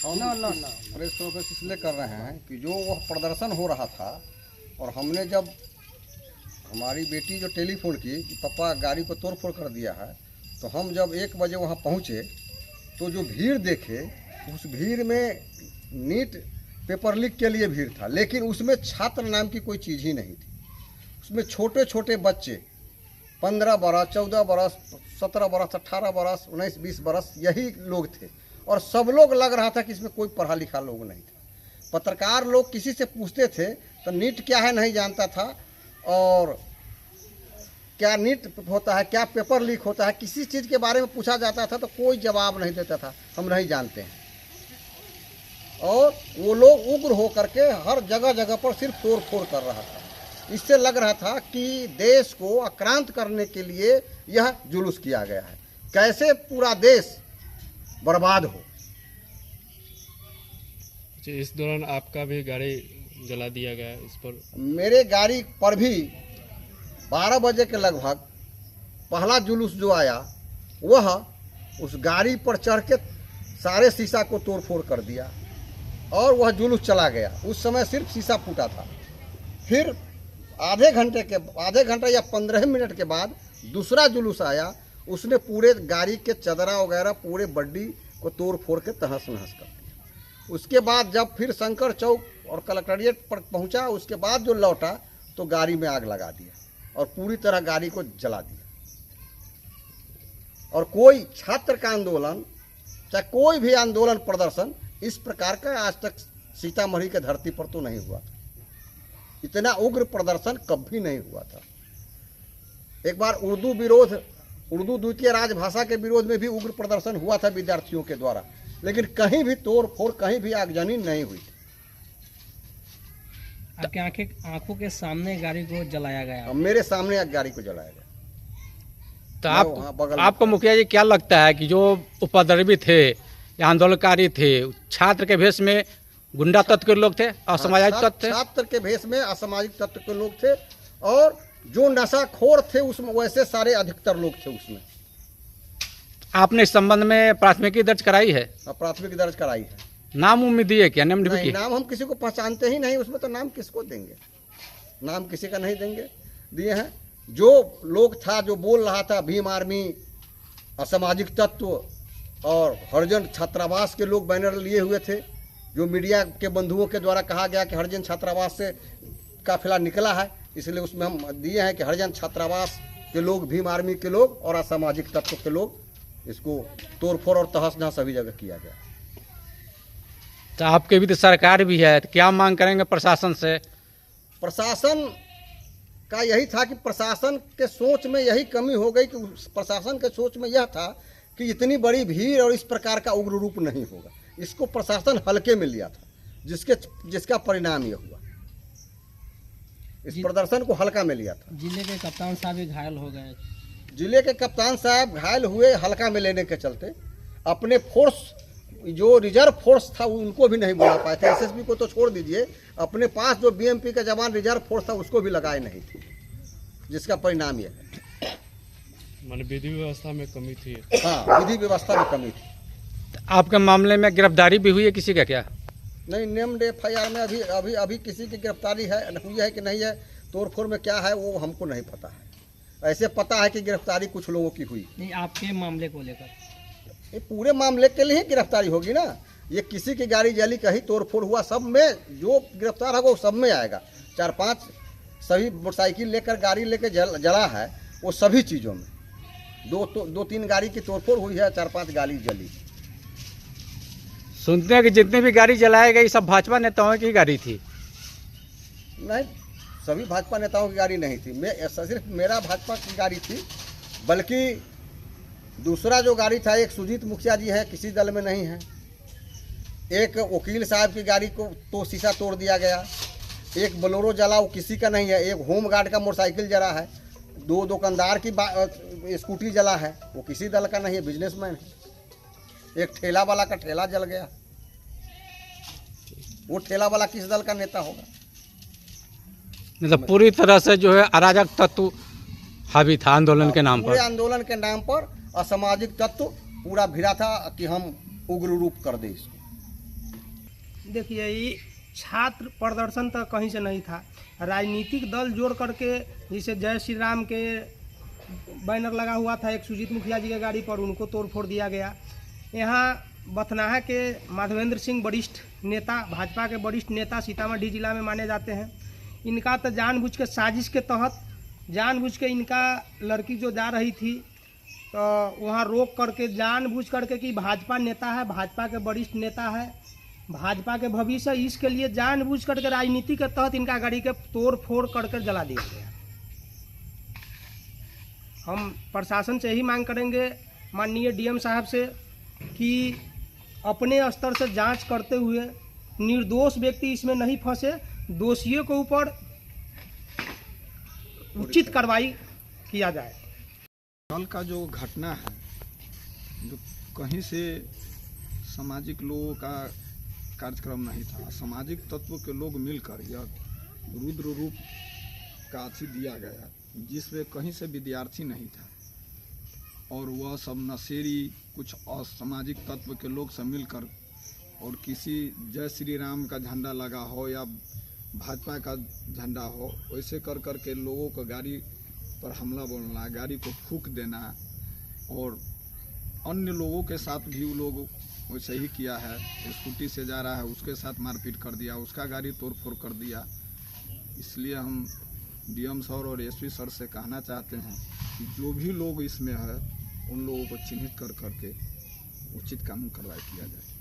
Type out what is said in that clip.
हम press conference इसलिए कर रहे हैं कि जो वह प्रदर्शन हो रहा था और हमने जब हमारी बेटी जो टेलीफोन की कि पापा गाड़ी को तोड़ फोड़ कर दिया है, तो हम जब 1 बजे वहाँ पहुँचे तो जो भीड़ देखे उस भीड़ में नीट पेपर लीक के लिए भीड़ था, लेकिन उसमें छात्र नाम की कोई चीज़ ही नहीं थी। उसमें छोटे छोटे बच्चे 15 बरस, 14 बरस, 17 बरस, 18 बरस, 19, 20 बरस यही लोग थे और सब लोग लग रहा था कि इसमें कोई पढ़ा लिखा लोग नहीं था। पत्रकार लोग किसी से पूछते थे तो नीट क्या है नहीं जानता था, और क्या नीट होता है, क्या पेपर लीक होता है, किसी चीज़ के बारे में पूछा जाता था तो कोई जवाब नहीं देता था, हम नहीं जानते हैं। और वो लोग उग्र होकर के हर जगह जगह पर सिर्फ तोड़ फोड़ कर रहा था। इससे लग रहा था कि देश को आक्रांत करने के लिए यह जुलूस किया गया है, कैसे पूरा देश बर्बाद हो। इस दौरान आपका भी गाड़ी जला दिया गया, इस पर मेरे गाड़ी पर भी 12 बजे के लगभग पहला जुलूस जो आया वह उस गाड़ी पर चढ़ के सारे शीशा को तोड़ फोड़ कर दिया और वह जुलूस चला गया। उस समय सिर्फ शीशा फूटा था। फिर आधे घंटे या 15 मिनट के बाद दूसरा जुलूस आया, उसने पूरे गाड़ी के चदरा वगैरह पूरे बड्डी को तोड़ फोड़ के तहस नहस कर दिया। उसके बाद जब फिर शंकर चौक और कलेक्ट्रेट पर पहुंचा, उसके बाद जो लौटा तो गाड़ी में आग लगा दिया और पूरी तरह गाड़ी को जला दिया। और कोई छात्र का आंदोलन, चाहे कोई भी आंदोलन प्रदर्शन इस प्रकार का आज तक सीतामढ़ी के धरती पर तो नहीं हुआ था। इतना उग्र प्रदर्शन कभी नहीं हुआ था। एक बार उर्दू द्वितीय राजभाषा के विरोध में भी उग्र प्रदर्शन हुआ था विद्यार्थियों के द्वारा, लेकिन कहीं भी तोड़ फोड़, कहीं भी आगजनी नहीं हुई थी। आपके आंखों के सामने गाड़ी को जलाया गया? मेरे सामने एक गाड़ी को जलाया गया। तो आपको मुखिया जी क्या लगता है कि जो उपद्रवी थे या आंदोलनकारी थे, छात्र के भेष में गुंडा तत्व के लोग थे, असामाजिक तत्व थे? छात्र के भेष में असामाजिक तत्व के लोग थे और जो नशाखोर थे उसमें वैसे सारे अधिकतर लोग थे उसमें। आपने इस संबंध में प्राथमिकी दर्ज कराई है? प्राथमिकी दर्ज कराई है। नाम उम्मीद दिए क्या? नहीं, नाम हम किसी को पहचानते ही नहीं, उसमें तो नाम किसको देंगे, नाम किसी का नहीं देंगे। दिए हैं जो लोग था, जो बोल रहा था भीम आर्मी, असामाजिक तत्व और हरिजन छात्रावास के लोग बैनर लिए हुए थे, जो मीडिया के बंधुओं के द्वारा कहा गया कि हरिजन छात्रावास से काफिला निकला है, इसलिए उसमें हम दिए हैं कि हरिजन छात्रावास के लोग, भीम आर्मी के लोग और असामाजिक तत्व के लोग, इसको तोड़फोड़ और तहस नहस सभी जगह किया गया। तो आपके भी तो सरकार भी है, तो क्या मांग करेंगे प्रशासन से? प्रशासन का यही था कि प्रशासन के सोच में यही कमी हो गई कि प्रशासन के सोच में यह था कि इतनी बड़ी भीड़ और इस प्रकार का उग्र रूप नहीं होगा। इसको प्रशासन हल्के में लिया था, जिसका परिणाम यह हुआ। इस प्रदर्शन को हल्का में लिया था। जिले के कप्तान साहब भी घायल हो गए। जिले के कप्तान साहब घायल हुए हल्का में लेने के चलते। अपने फोर्स, जो रिजर्व फोर्स था उनको भी नहीं बुला पाए थे। एसएसबी को तो छोड़ दीजिए, अपने पास जो बीएमपी का जवान रिजर्व फोर्स था उसको भी लगाए नहीं थे, जिसका परिणाम यह है। माने विधि व्यवस्था में कमी थी। हाँ, विधि व्यवस्था में कमी थी। आपके मामले में गिरफ्तारी भी हुई है किसी का क्या? नहीं, नेम्ड एफआईआर में अभी किसी की गिरफ्तारी हुई है कि नहीं है, तोड़फोड़ में क्या है वो हमको नहीं पता है। ऐसे पता है कि गिरफ्तारी कुछ लोगों की हुई। नहीं, आपके मामले को लेकर? ये पूरे मामले के लिए गिरफ्तारी होगी ना। ये किसी की गाड़ी जली, कहीं तोड़फोड़ हुआ, सब में जो गिरफ्तार होगा वो सब में आएगा। 4-5 सभी मोटरसाइकिल लेकर, गाड़ी लेकर जला है, वो सभी चीज़ों में 2-3 गाड़ी की तोड़फोड़ हुई है, 4-5 गाड़ी जली। सुनते हैं कि जितनी भी गाड़ी जलाई गई सब भाजपा नेताओं की गाड़ी थी। नहीं, सभी भाजपा नेताओं की गाड़ी नहीं थी। सिर्फ मेरा भाजपा की गाड़ी थी, बल्कि दूसरा जो गाड़ी था, एक सुजीत मुखिया जी है, किसी दल में नहीं है। एक वकील साहब की गाड़ी को तो शीशा तोड़ दिया गया। एक बोलेरो जला, वो किसी का नहीं है। एक होम गार्ड का मोटरसाइकिल जला है। 2 दुकानदार की स्कूटी जला है, वो किसी दल का नहीं है, बिजनेसमैन है। एक ठेला वाला का ठेला जल गया, वो ठेला वाला किस दल का नेता होगा? मतलब पूरी तरह से जो है अराजक तत्व हावी था आंदोलन के नाम पर। पूरे आंदोलन के नाम पर असामाजिक तत्व पूरा भिड़ा था कि हम उग्र रूप कर दें इसको। देखिए, ये छात्र प्रदर्शन तो कहीं से नहीं था। राजनीतिक दल जोड़ करके, जैसे जय श्री राम के बैनर लगा हुआ था एक सुजीत मुखिया जी के गाड़ी पर, उनको तोड़ फोड़ दिया गया। यहाँ बथनाहा के माधवेंद्र सिंह वरिष्ठ नेता, भाजपा के वरिष्ठ नेता सीतामढ़ी जिला में माने जाते हैं। इनका तो जानबूझ के साजिश के तहत जानबूझ के इनका लड़की जो जा रही थी तो वहाँ रोक करके जानबूझ करके कि भाजपा नेता है, भाजपा के वरिष्ठ नेता है, भाजपा के भविष्य, इसके लिए जानबूझ करके राजनीति के तहत इनका गाड़ी के तोड़ फोड़ करके जला दिया गया। हम प्रशासन से यही मांग करेंगे, माननीय डीएम साहब से, कि अपने स्तर से जांच करते हुए निर्दोष व्यक्ति इसमें नहीं फंसे, दोषियों के ऊपर उचित कार्रवाई किया जाए। कल का जो घटना है, जो कहीं से सामाजिक लोगों का कार्यक्रम नहीं था, सामाजिक तत्व के लोग मिलकर यह रुद्र रूप का अथी दिया गया, जिसमें कहीं से विद्यार्थी नहीं था और वह सब नशेड़ी कुछ असामाजिक तत्व के लोग सब मिलकर, और किसी जय श्री राम का झंडा लगा हो या भाजपा का झंडा हो, वैसे कर कर के लोगों को गाड़ी पर हमला बोलना, गाड़ी को फूंक देना, और अन्य लोगों के साथ भी वो लोग वैसे ही किया है। स्कूटी से जा रहा है, उसके साथ मारपीट कर दिया, उसका गाड़ी तोड़ फोड़ कर दिया। इसलिए हम डीएम सर और एसपी सर से कहना चाहते हैं कि जो भी लोग इसमें है उन लोगों को चिन्हित कर करके उचित कानून कार्रवाई किया जाए।